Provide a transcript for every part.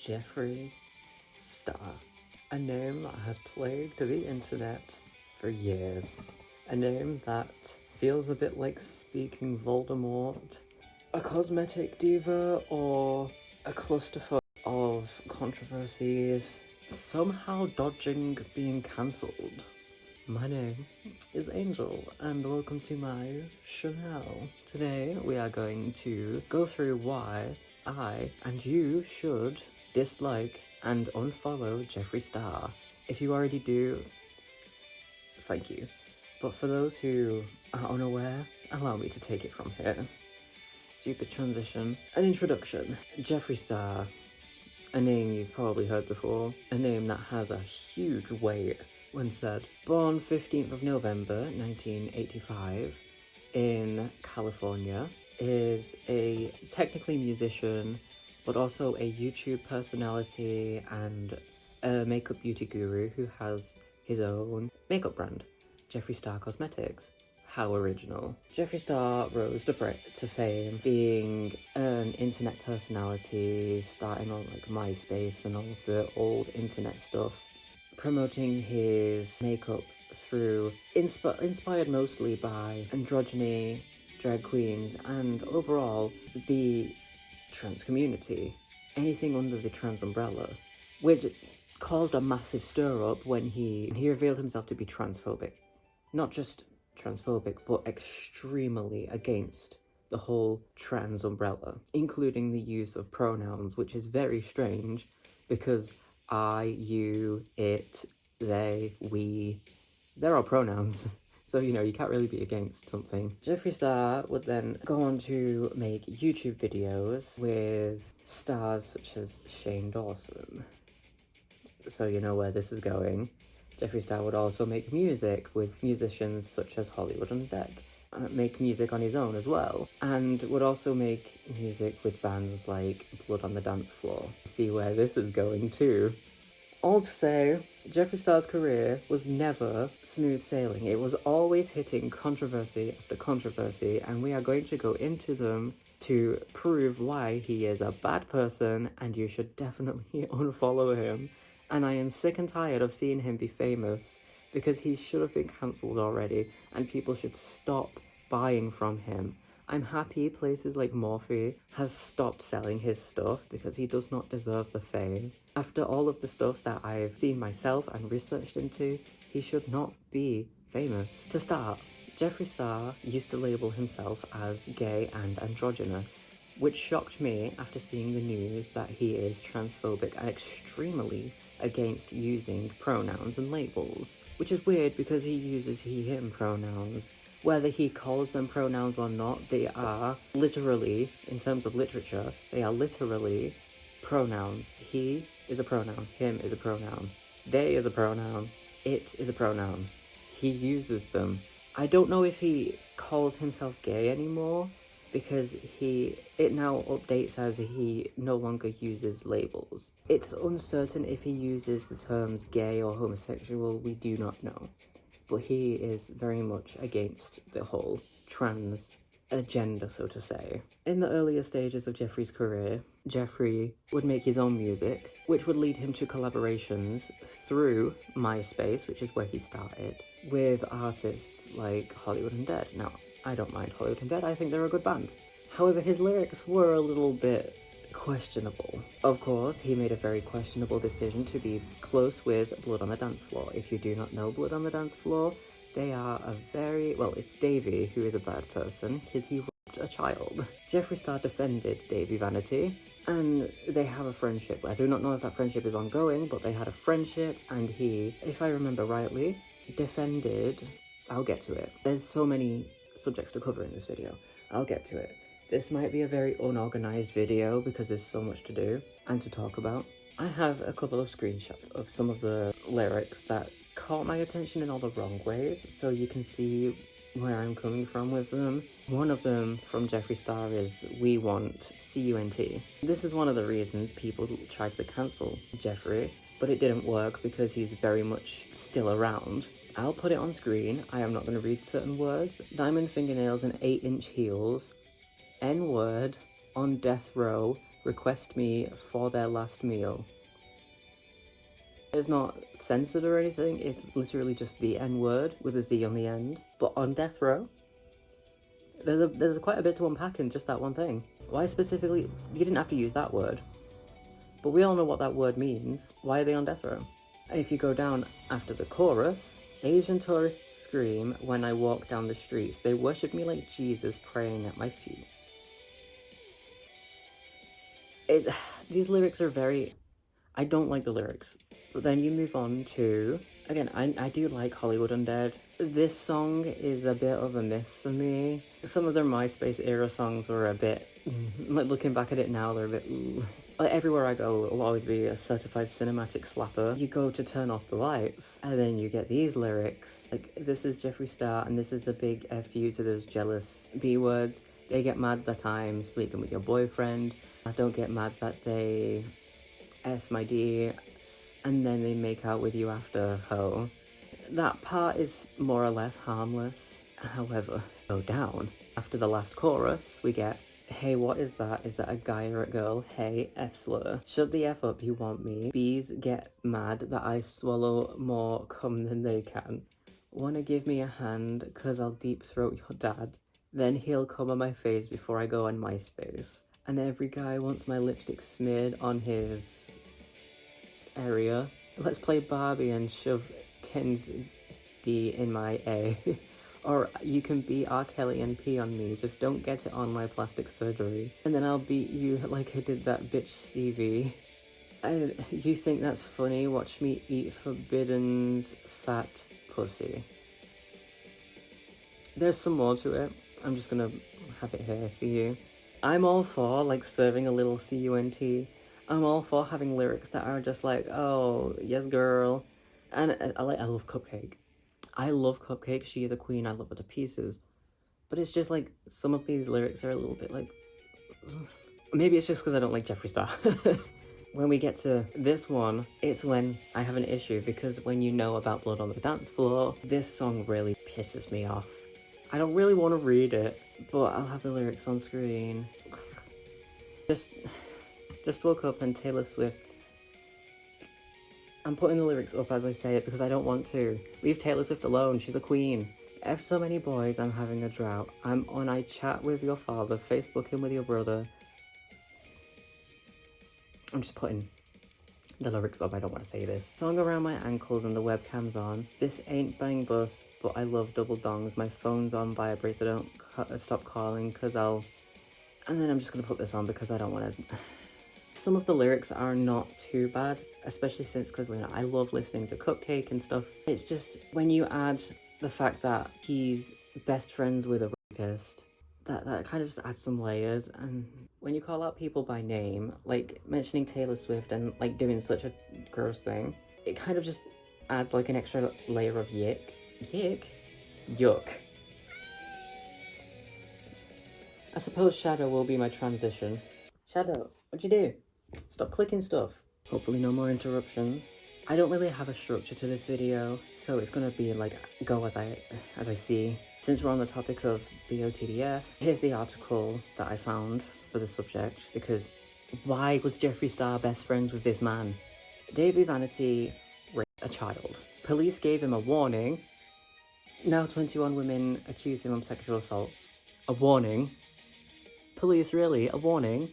Jeffree Star, a name that has plagued the internet for years. A name that feels a bit like speaking Voldemort, a cosmetic diva, or a clusterfuck of controversies, somehow dodging being cancelled. My name is Angel, and welcome to my channel. Today we are going to go through why I and you should dislike and unfollow Jeffree Star. If you already do, thank you. But for those who are unaware, allow me to take it from here. Stupid transition. An introduction. Jeffree Star, a name you've probably heard before, a name that has a huge weight when said. Born 15th of November 1985 in California, is a technically musician, but also a YouTube personality and a makeup beauty guru who has his own makeup brand, Jeffree Star Cosmetics. How original. Jeffree Star rose to fame being an internet personality, starting on like MySpace and all of the old internet stuff, promoting his makeup through inspired mostly by androgyny, drag queens, and overall the trans community, anything under the trans umbrella, which caused a massive stir up when he revealed himself to be transphobic. Not just transphobic, but extremely against the whole trans umbrella, including the use of pronouns, which is very strange because I, you, it, they, we, they're all pronouns. So, you know, you can't really be against something. Jeffree Star would then go on to make YouTube videos with stars such as Shane Dawson. So you know where this is going. Jeffree Star would also make music with musicians such as Hollywood Undead. Make music on his own as well. And would also make music with bands like Blood on the Dance Floor. See where this is going too. All to say, Jeffree Star's career was never smooth sailing. It was always hitting controversy after controversy, and we are going to go into them to prove why he is a bad person and you should definitely unfollow him. And I am sick and tired of seeing him be famous because he should have been cancelled already and people should stop buying from him. I'm happy places like Morphe has stopped selling his stuff because he does not deserve the fame. After all of the stuff that I've seen myself and researched into, he should not be famous. To start, Jeffree Star used to label himself as gay and androgynous, which shocked me after seeing the news that he is transphobic and extremely against using pronouns and labels, which is weird because he uses he/him pronouns. Whether he calls them pronouns or not, they are literally, in terms of literature, they are literally pronouns. He is a pronoun, him is a pronoun, they is a pronoun, it is a pronoun. He uses them. I don't know if he calls himself gay anymore, because it now updates as he no longer uses labels. It's uncertain if he uses the terms gay or homosexual, we do not know. But he is very much against the whole trans agenda, so to say. In the earlier stages of Jeffree's career, Jeffree would make his own music, which would lead him to collaborations through MySpace, which is where he started, with artists like Hollywood Undead. Now, I don't mind Hollywood Undead, I think they're a good band. However, his lyrics were a little bit questionable. Of course, he made a very questionable decision to be close with Blood on the Dance Floor. If you do not know Blood on the Dance Floor, they are it's Davey who is a bad person because he raped a child. Jeffree Star defended Davey Vanity, and they have a friendship. I do not know if that friendship is ongoing, but they had a friendship, and he, if I remember rightly, defended... I'll get to it. There's so many subjects to cover in this video. I'll get to it. This might be a very unorganized video because there's so much to do and to talk about. I have a couple of screenshots of some of the lyrics that caught my attention in all the wrong ways, so you can see where I'm coming from with them. One of them from Jeffree Star is "We want CUNT." This is one of the reasons people tried to cancel Jeffree, but it didn't work because he's very much still around. I'll put it on screen. I am not going to read certain words. Diamond fingernails and 8-inch heels. N-word. On death row. request me for their last meal. It's not censored or anything, it's literally just the N-word with a Z on the end. But on death row, there's quite a bit to unpack in just that one thing. Why specifically, you didn't have to use that word, but we all know what that word means. Why are they on death row? And if you go down after the chorus, Asian tourists scream when I walk down the streets. They worship me like Jesus praying at my feet. These lyrics are very... I don't like the lyrics. But then you move on to... Again, I do like Hollywood Undead. This song is a bit of a miss for me. Some of their MySpace era songs were a bit... like, looking back at it now, they're a bit... ooh. Like, everywhere I go, it will always be a certified cinematic slapper. You go to turn off the lights, and then you get these lyrics. Like, this is Jeffree Star, and this is a big F you to those jealous B-words. They get mad that I'm sleeping with your boyfriend. I don't get mad that they S my D, and then they make out with you after, ho. That part is more or less harmless. However, go down. After the last chorus, we get, hey, what is that? Is that a guy or a girl? Hey, F slur. Shut the F up, you want me. Bees get mad that I swallow more cum than they can. Wanna give me a hand, cause I'll deep throat your dad. Then he'll come on my face before I go on MySpace. And every guy wants my lipstick smeared on his area. Let's play Barbie and shove Ken's D in my A. Or you can be R. Kelly and pee on me, just don't get it on my plastic surgery. And then I'll beat you like I did that bitch Stevie. And you think that's funny? Watch me eat Forbidden's fat pussy. There's some more to it. I'm just gonna have it here for you. I'm all for, like, serving a little CUNT. I'm all for having lyrics that are just like, oh, yes, girl. And I love Cupcake. I love Cupcake. She is a queen. I love her to pieces. But it's just like, some of these lyrics are a little bit like... Maybe it's just because I don't like Jeffree Star. When we get to this one, it's when I have an issue, because when you know about Blood on the Dance Floor, this song really pisses me off. I don't really want to read it, but I'll have the lyrics on screen. Just woke up and Taylor Swift's... I'm putting the lyrics up as I say it because I don't want to. Leave Taylor Swift alone, she's a queen. F so many boys, I'm having a drought. I'm on I chat with your father, Facebooking with your brother. I'm just putting the lyrics up, I don't want to say this. Thong around my ankles and the webcam's on. This ain't bang bus, but I love double dongs. My phone's on vibrate, so don't stop calling, cause I'll... And then I'm just gonna put this on because I don't want to... Some of the lyrics are not too bad, especially since, because, you know, I love listening to Cupcake and stuff. It's just, when you add the fact that he's best friends with a rapist, that kind of just adds some layers. And when you call out people by name, like mentioning Taylor Swift and like doing such a gross thing, it kind of just adds like an extra layer of yuck. I suppose Shadow will be my transition. Shadow, what'd you do? Stop clicking stuff. Hopefully no more interruptions. I don't really have a structure to this video, so it's gonna be like go as I see. Since we're on the topic of BOTDF, here's the article that I found for the subject, because why was Jeffree Star best friends with this man? David Vanity raped a child. Police gave him a warning. Now 21 women accuse him of sexual assault. A warning? Police, really? A warning?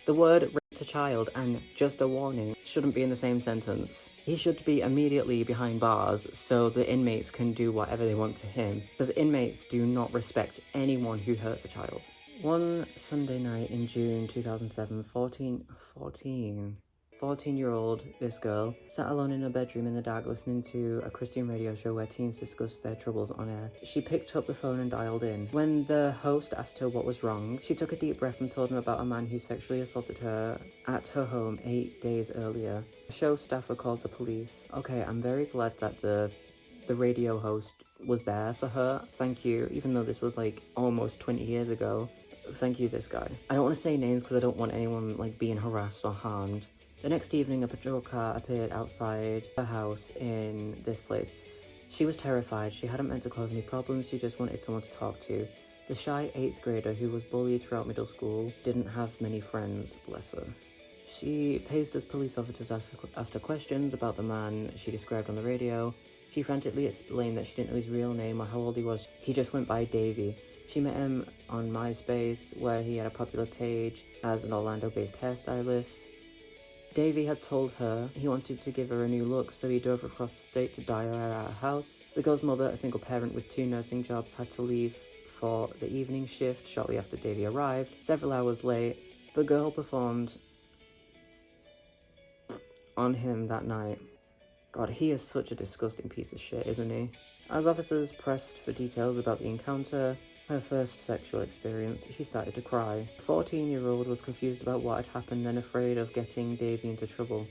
The word raped a child and just a warning shouldn't be in the same sentence. He should be immediately behind bars so the inmates can do whatever they want to him, because inmates do not respect anyone who hurts a child. One Sunday night in June 2007, 14-year-old, this girl, sat alone in her bedroom in the dark listening to a Christian radio show where teens discussed their troubles on air. She picked up the phone and dialed in. When the host asked her what was wrong, she took a deep breath and told him about a man who sexually assaulted her at her home 8 days earlier. The show staffer called the police. Okay, I'm very glad that the radio host was there for her. Thank you, even though this was like almost 20 years ago. Thank you, this guy. I don't want to say names because I don't want anyone like being harassed or harmed. The next evening, a patrol car appeared outside her house in this place. She was terrified. She hadn't meant to cause any problems. She just wanted someone to talk to. The shy 8th grader who was bullied throughout middle school didn't have many friends, bless her. She paced as police officers asked her questions about the man she described on the radio. She frantically explained that she didn't know his real name or how old he was. He just went by Davey. She met him on MySpace, where he had a popular page as an Orlando-based hairstylist. Davey had told her he wanted to give her a new look, so he drove across the state to dye her hair at her house. The girl's mother, a single parent with 2 nursing jobs, had to leave for the evening shift shortly after Davey arrived. Several hours late, the girl performed on him that night. God, he is such a disgusting piece of shit, isn't he? As officers pressed for details about the encounter, her first sexual experience, she started to cry. The 14-year-old was confused about what had happened and afraid of getting Davey into trouble.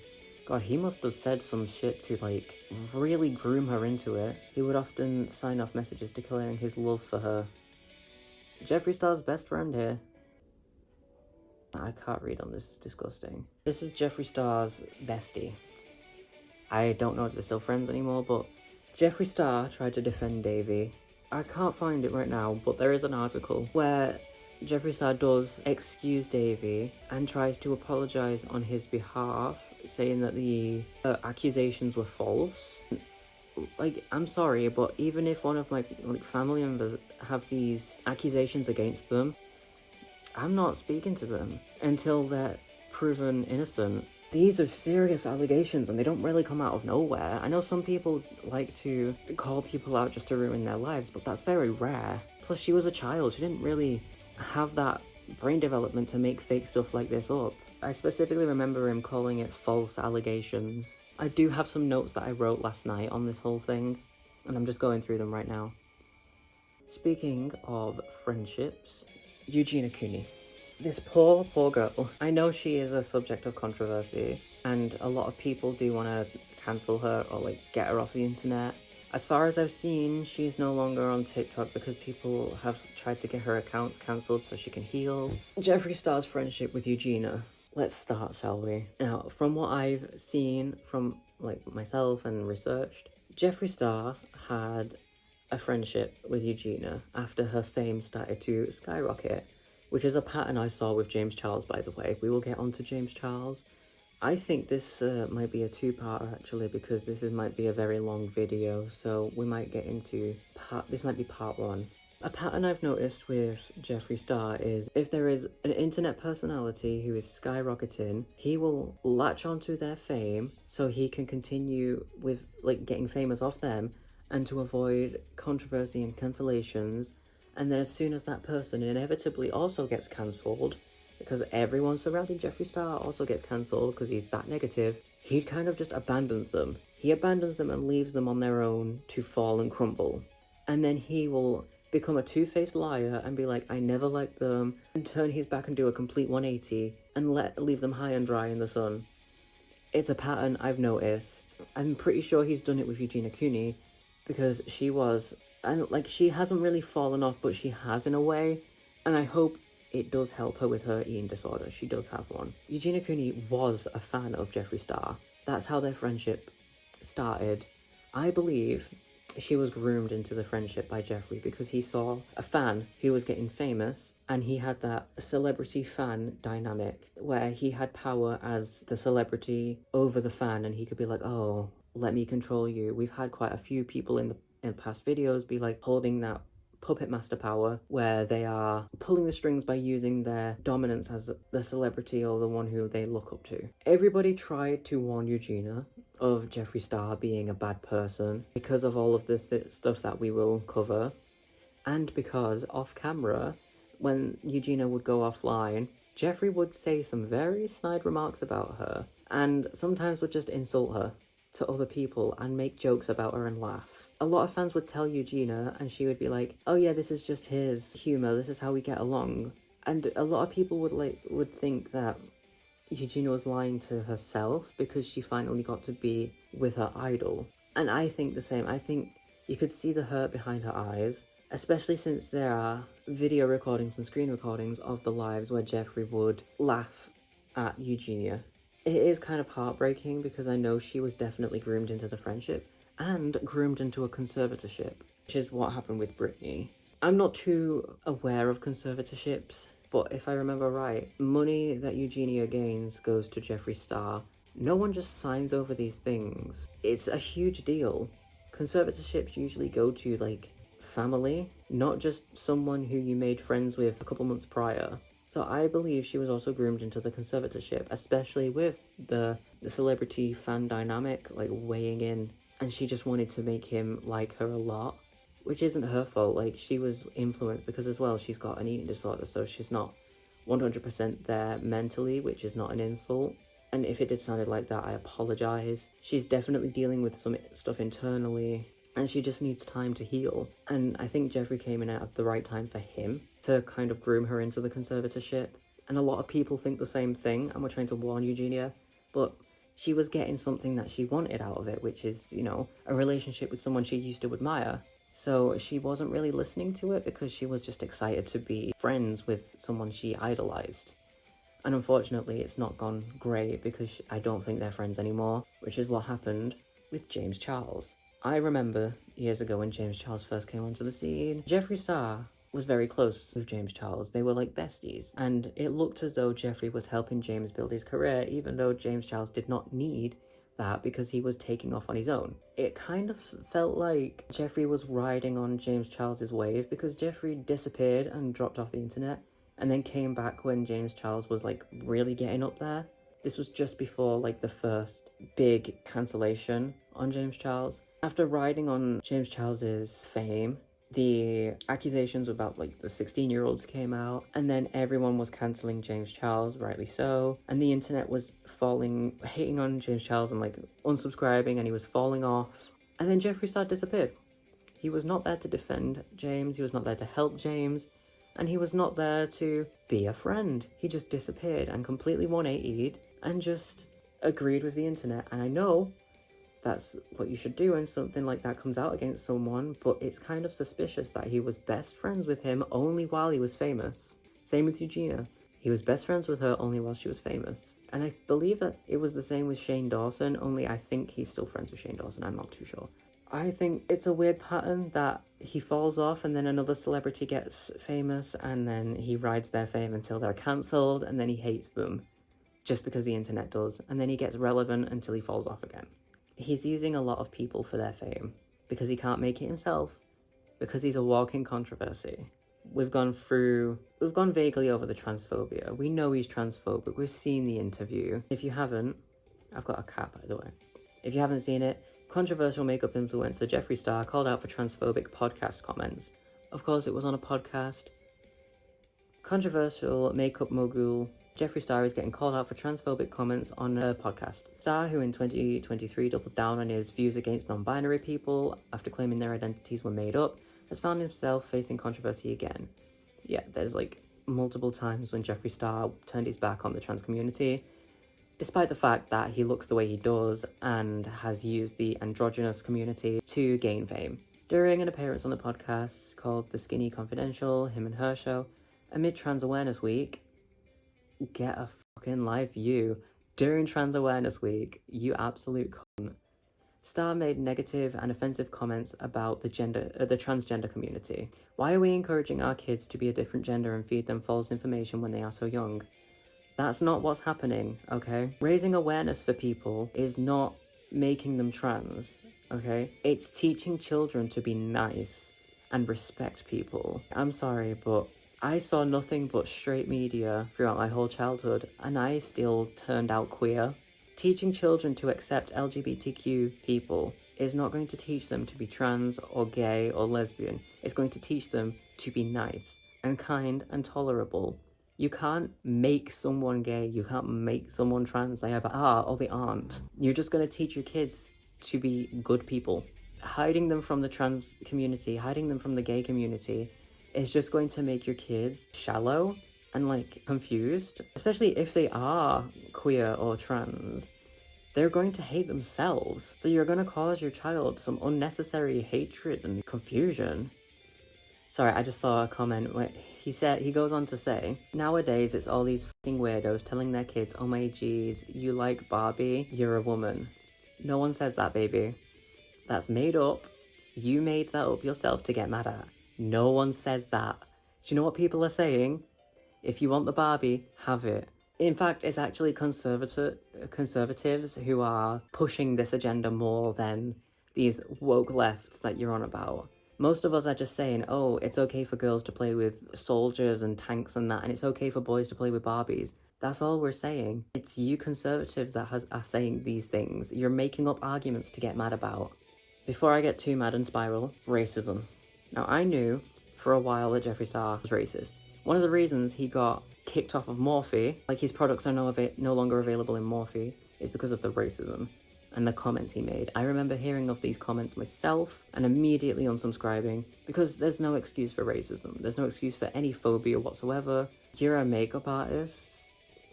God, he must have said some shit to, like, really groom her into it. He would often sign off messages declaring his love for her. Jeffree Star's best friend here. I can't read on this, it's disgusting. This is Jeffree Star's bestie. I don't know if they're still friends anymore, but Jeffree Star tried to defend Davey. I can't find it right now, but there is an article where Jeffree Star does excuse Davey and tries to apologise on his behalf, saying that the accusations were false. Like, I'm sorry, but even if one of my family members have these accusations against them, I'm not speaking to them until they're proven innocent. These are serious allegations and they don't really come out of nowhere. I know some people like to call people out just to ruin their lives, but that's very rare. Plus, she was a child. She didn't really have that brain development to make fake stuff like this up. I specifically remember him calling it false allegations. I do have some notes that I wrote last night on this whole thing, and I'm just going through them right now. Speaking of friendships, Eugenia Cooney. This poor girl. I know she is a subject of controversy, and a lot of people do want to cancel her or, like, get her off the internet. As far as I've seen, she's no longer on TikTok because people have tried to get her accounts cancelled so she can heal. Jeffree Star's friendship with Eugenia. Let's start, shall we? Now, from what I've seen from, like, myself and researched, Jeffree Star had a friendship with Eugenia after her fame started to skyrocket, which is a pattern I saw with James Charles, by the way. We will get onto James Charles. I think this might be a 2-parter, actually, because this might be a very long video, so we might get into this might be part 1. A pattern I've noticed with Jeffree Star is if there is an internet personality who is skyrocketing, he will latch onto their fame so he can continue with, like, getting famous off them and to avoid controversy and cancellations. And then as soon as that person inevitably also gets cancelled, because everyone surrounding Jeffree Star also gets cancelled because he's that negative, he kind of just abandons them. He abandons them and leaves them on their own to fall and crumble. And then he will become a two-faced liar and be like, I never liked them, and turn his back and do a complete 180 and leave them high and dry in the sun. It's a pattern I've noticed. I'm pretty sure he's done it with Eugenia Cooney, because she was, and like, she hasn't really fallen off, but she has in a way, and I hope it does help her with her eating disorder. She does have one. Eugenia Cooney was a fan of Jeffree Star. That's how their friendship started. I believe she was groomed into the friendship by Jeffree because he saw a fan who was getting famous, and he had that celebrity fan dynamic where he had power as the celebrity over the fan, and he could be like, oh, let me control you. We've had quite a few people in the past videos be like holding that puppet master power where they are pulling the strings by using their dominance as the celebrity or the one who they look up to. Everybody tried to warn Eugenia of Jeffree Star being a bad person because of all of this stuff that we will cover, and because off camera, when Eugenia would go offline, Jeffree would say some very snide remarks about her and sometimes would just insult her to other people and make jokes about her and laugh. A lot of fans would tell Eugenia and she would be like, oh yeah, this is just his humour, this is how we get along. And a lot of people would think that Eugenia was lying to herself because she finally got to be with her idol. And I think the same. I think you could see the hurt behind her eyes, especially since there are video recordings and screen recordings of the lives where Jeffree would laugh at Eugenia. It is kind of heartbreaking because I know she was definitely groomed into the friendship and groomed into a conservatorship, which is what happened with Britney. I'm not too aware of conservatorships, but if I remember right, money that Eugenia gains goes to Jeffree Star. No one just signs over these things. It's a huge deal. Conservatorships usually go to, like, family, not just someone who you made friends with a couple months prior. So I believe she was also groomed into the conservatorship, especially with the celebrity fan dynamic, like, weighing in, and she just wanted to make him like her a lot, which isn't her fault. Like, she was influenced because, as well, she's got an eating disorder, so she's not 100% there mentally, which is not an insult. And if it did sounded like that, I apologize. She's definitely dealing with some stuff internally, and she just needs time to heal. And I think Jeffree came in at the right time for him to kind of groom her into the conservatorship. And a lot of people think the same thing, and we're trying to warn Eugenia, but she was getting something that she wanted out of it, which is, you know, a relationship with someone she used to admire. So she wasn't really listening to it because she was just excited to be friends with someone she idolized. And unfortunately, it's not gone great because I don't think they're friends anymore, which is what happened with James Charles. I remember years ago when James Charles first came onto the scene, Jeffree Star was very close with James Charles. They were like besties, and it looked as though Jeffree was helping James build his career, even though James Charles did not need that because he was taking off on his own. It kind of felt like Jeffree was riding on James Charles's wave because Jeffree disappeared and dropped off the internet, and then came back when James Charles was, like, really getting up there. This was just before, like, the first big cancellation on James Charles. After riding on James Charles's fame, the accusations about, like, the 16-year-olds came out, and then everyone was cancelling James Charles, rightly so, and the internet was hating on James Charles and, like, unsubscribing, and he was falling off. And then Jeffree Star disappeared. He was not there to defend James, he was not there to help James, and he was not there to be a friend. He just disappeared and completely 180'd and just agreed with the internet. And I know that's what you should do when something like that comes out against someone, but it's kind of suspicious that he was best friends with him only while he was famous. Same with Eugenia. He was best friends with her only while she was famous. And I believe that it was the same with Shane Dawson, only I think he's still friends with Shane Dawson, I'm not too sure. I think it's a weird pattern that he falls off and then another celebrity gets famous and then he rides their fame until they're cancelled and then he hates them just because the internet does, and then he gets relevant until he falls off again. He's using a lot of people for their fame because he can't make it himself, because he's a walking controversy. We've gone vaguely over the transphobia. We know he's transphobic. We've seen the interview. If you haven't, I've got a cat, by the way. If you haven't seen it, controversial makeup influencer Jeffree Star called out for transphobic podcast comments. Of course, it was on a podcast. Controversial makeup mogul Jeffree Star is getting called out for transphobic comments on a podcast. Star, who in 2023 doubled down on his views against non-binary people after claiming their identities were made up, has found himself facing controversy again. Yeah, there's like multiple times when Jeffree Star turned his back on the trans community, despite the fact that he looks the way he does and has used the androgynous community to gain fame. During an appearance on the podcast called The Skinny Confidential, him and her show, amid Trans Awareness Week, get a fucking life, you. During Trans Awareness Week, you absolute cunt. Star made negative and offensive comments about the transgender community. Why are we encouraging our kids to be a different gender and feed them false information when they are so young? That's not what's happening, okay? Raising awareness for people is not making them trans, okay? It's teaching children to be nice and respect people. I'm sorry, but I saw nothing but straight media throughout my whole childhood, and I still turned out queer. Teaching children to accept LGBTQ people is not going to teach them to be trans or gay or lesbian. It's going to teach them to be nice and kind and tolerable. You can't make someone gay, you can't make someone trans. They either are or they aren't. You're just going to teach your kids to be good people. Hiding them from the trans community, hiding them from the gay community is just going to make your kids shallow and like confused, especially if they are queer or trans. They're going to hate themselves. So you're going to cause your child some unnecessary hatred and confusion. Sorry, I just saw a comment where he goes on to say, nowadays it's all these fucking weirdos telling their kids, oh my geez, you like Barbie, you're a woman. No one says that, baby. That's made up. You made that up yourself to get mad at. No one says that. Do you know what people are saying? If you want the Barbie, have it. In fact, it's actually conservatives who are pushing this agenda more than these woke lefts that you're on about. Most of us are just saying, oh, it's okay for girls to play with soldiers and tanks and that, and it's okay for boys to play with Barbies. That's all we're saying. It's you conservatives that are saying these things. You're making up arguments to get mad about. Before I get too mad and spiral, racism. Now, I knew for a while that Jeffree Star was racist. One of the reasons he got kicked off of Morphe, like his products are no longer available in Morphe, is because of the racism and the comments he made. I remember hearing of these comments myself and immediately unsubscribing because there's no excuse for racism. There's no excuse for any phobia whatsoever. You're a makeup artist.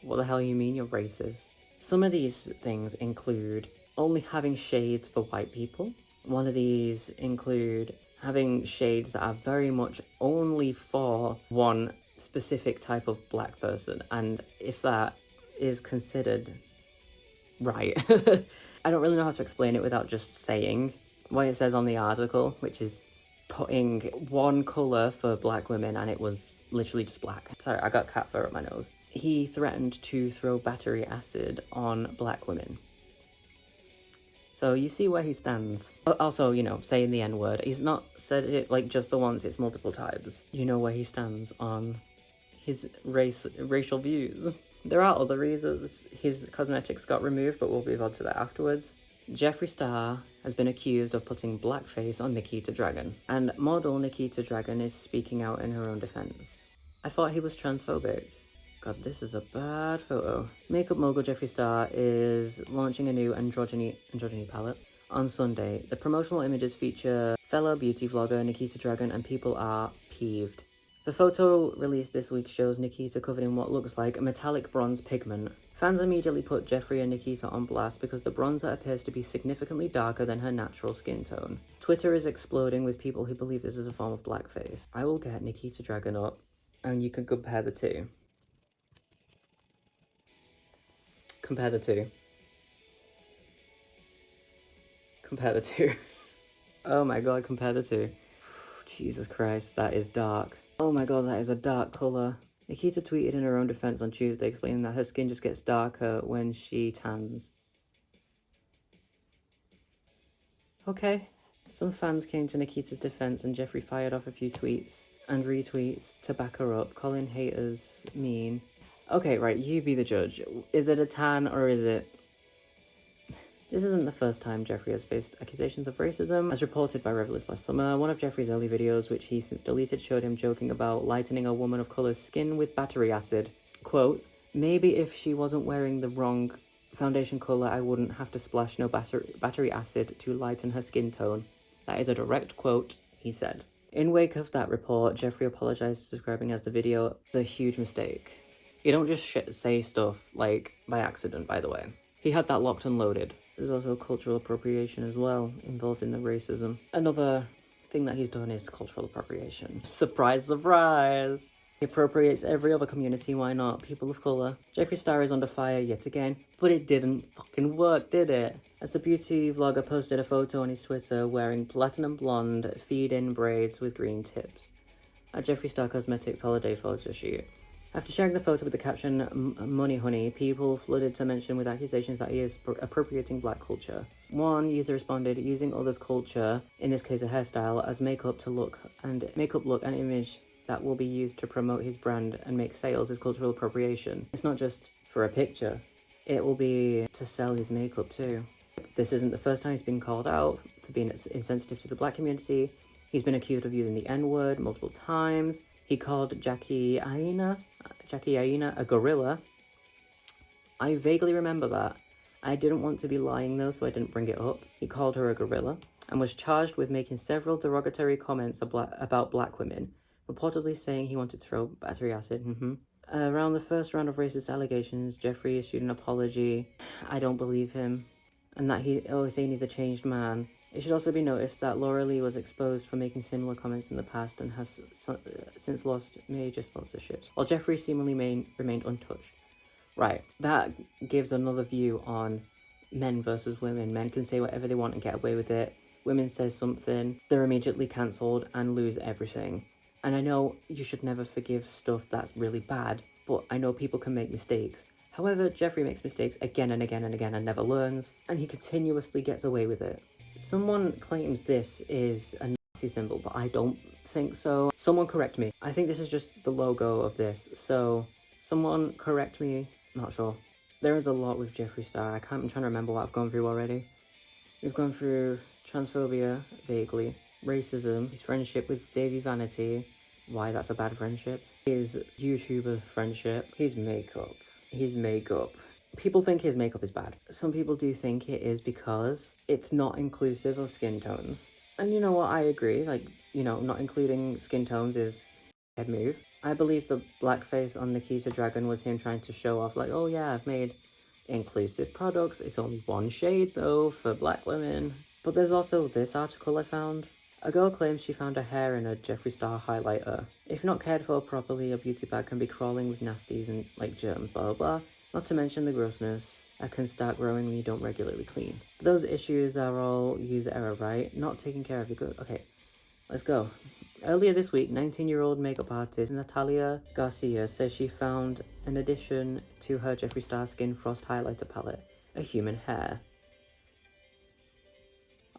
What the hell you mean you're racist? Some of these things include only having shades for white people. One of these include having shades that are very much only for one specific type of black person, and if that is considered right. I don't really know how to explain it without just saying what it says on the article, which is putting one colour for black women and it was literally just black. Sorry, I got cat fur up my nose. He threatened to throw battery acid on black women. So you see where he stands. Also, you know, saying the N-word. He's not said it like just the once, it's multiple times. You know where he stands on his racial views. There are other reasons his cosmetics got removed, but we'll move on to that afterwards. Jeffree Star has been accused of putting blackface on Nikita Dragun, and model Nikita Dragun is speaking out in her own defense. I thought he was transphobic. God, this is a bad photo. Makeup mogul Jeffree Star is launching a new androgyny palette on Sunday. The promotional images feature fellow beauty vlogger Nikita Dragun, and people are peeved. The photo released this week shows Nikita covered in what looks like a metallic bronze pigment. Fans immediately put Jeffree and Nikita on blast because the bronzer appears to be significantly darker than her natural skin tone. Twitter is exploding with people who believe this is a form of blackface. I will get Nikita Dragun up and you can compare the two. Compare the two. Compare the two. Oh my god, compare the two. Jesus Christ, that is dark. Oh my god, that is a dark colour. Nikita tweeted in her own defense on Tuesday, explaining that her skin just gets darker when she tans. Okay. Some fans came to Nikita's defense and Jeffree fired off a few tweets and retweets to back her up, calling haters mean. Okay, right, you be the judge. Is it a tan or is it... This isn't the first time Jeffree has faced accusations of racism. As reported by Revelers last summer, one of Jeffree's early videos, which he since deleted, showed him joking about lightening a woman of colour's skin with battery acid. Quote, maybe if she wasn't wearing the wrong foundation colour, I wouldn't have to splash no battery acid to lighten her skin tone. That is a direct quote, he said. In wake of that report, Jeffree apologised, describing as the video a huge mistake. You don't just say stuff, like, by accident, by the way. He had that locked and loaded. There's also cultural appropriation as well, involved in the racism. Another thing that he's done is cultural appropriation. Surprise, surprise! He appropriates every other community, why not? People of colour. Jeffree Star is under fire yet again, but it didn't fucking work, did it? As the beauty vlogger posted a photo on his Twitter wearing platinum blonde feed-in braids with green tips at Jeffree Star Cosmetics holiday photo shoot. After sharing the photo with the caption, Money Honey, people flooded to mention with accusations that he is appropriating black culture. One user responded, using others' culture, in this case a hairstyle, as makeup look and image that will be used to promote his brand and make sales is cultural appropriation. It's not just for a picture, it will be to sell his makeup too. This isn't the first time he's been called out for being insensitive to the black community. He's been accused of using the N-word multiple times. He called Jackie Aina a gorilla. I vaguely remember that. I didn't want to be lying though, so I didn't bring it up. He called her a gorilla and was charged with making several derogatory comments about black women, reportedly saying he wanted to throw battery acid. Around the first round of racist allegations, Jeffree issued an apology. I don't believe him, and that saying he's a changed man. It should also be noticed that Laura Lee was exposed for making similar comments in the past and has since lost major sponsorships, while Jeffree seemingly remained untouched. Right, that gives another view on men versus women. Men can say whatever they want and get away with it. women say something, they're immediately cancelled and lose everything. And I know you should never forgive stuff that's really bad, but I know people can make mistakes. However, Jeffree makes mistakes again and again and again and never learns, and he continuously gets away with it. Someone claims this is a Nazi symbol, but I don't think so. Someone correct me. I think this is just the logo of this, so someone correct me. Not sure. There is a lot with Jeffree Star. I'm trying to remember what I've gone through already. We've gone through transphobia, vaguely, racism, his friendship with Davey Vanity, why that's a bad friendship, his YouTuber friendship, his makeup. People think his makeup is bad. Some people do think it is because it's not inclusive of skin tones. And you know what, I agree, like, you know, not including skin tones is a head move. I believe the blackface on Nikita Dragon was him trying to show off, like, oh yeah, I've made inclusive products. It's only one shade though for black women. But there's also this article I found. A girl claims she found her hair in a Jeffree Star highlighter. If not cared for properly, a beauty bag can be crawling with nasties and like germs, blah blah blah. Not to mention the grossness that can start growing when you don't regularly clean. But those issues are all user error, right? Not taking care of your good. Okay, let's go. Earlier this week, 19-year-old makeup artist Natalia Garcia says she found an addition to her Jeffree Star Skin Frost highlighter palette, a human hair.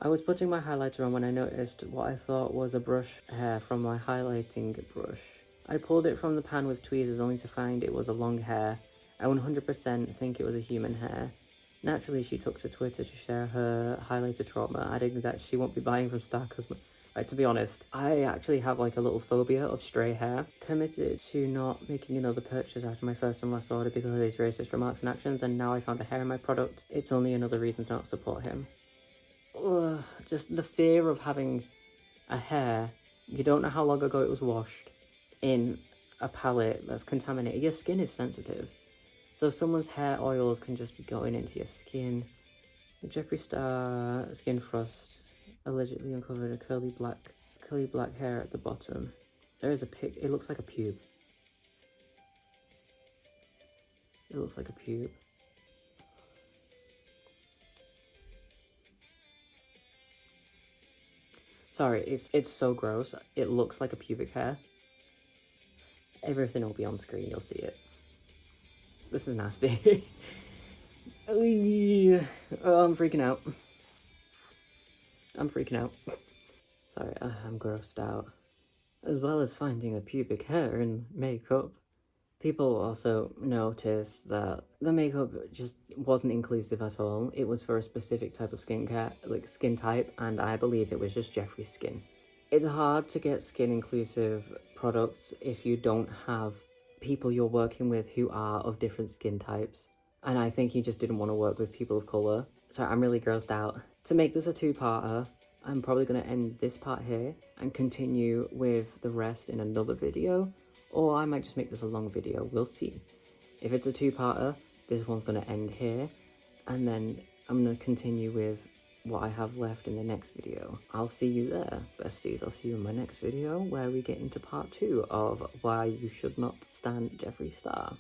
I was putting my highlighter on when I noticed what I thought was a brush hair from my highlighting brush. I pulled it from the pan with tweezers only to find it was a long hair. I 100% think it was a human hair. Naturally, she took to Twitter to share her highlighter trauma, adding that she won't be buying from Star Cosmetics. Right, to be honest, I actually have like a little phobia of stray hair. Committed to not making another purchase after my first and last order because of his racist remarks and actions, and now I found a hair in my product. It's only another reason to not support him. Ugh, just the fear of having a hair, you don't know how long ago it was washed, in a palette that's contaminated. Your skin is sensitive, so someone's hair oils can just be going into your skin. The Jeffree Star Skin Frost allegedly uncovered a curly black hair at the bottom. There is a pic. It looks like a pube. It looks like a pube. Sorry, it's so gross. It looks like a pubic hair. Everything will be on screen. You'll see it. This is nasty. Oh, I'm freaking out. Sorry, I'm grossed out. As well as finding a pubic hair in makeup, people also noticed that the makeup just wasn't inclusive at all. It was for a specific type of skin type, and I believe it was just Jeffree's skin. It's hard to get skin inclusive products if you don't have people you're working with who are of different skin types. And I think he just didn't want to work with people of colour. So I'm really grossed out. To make this a two-parter, I'm probably going to end this part here and continue with the rest in another video. Or I might just make this a long video, we'll see. If it's a two-parter, this one's going to end here. And then I'm going to continue with what I have left in the next video. I'll see you there, besties. I'll see you in my next video where we get into part 2 of why you should not stan Jeffree Star.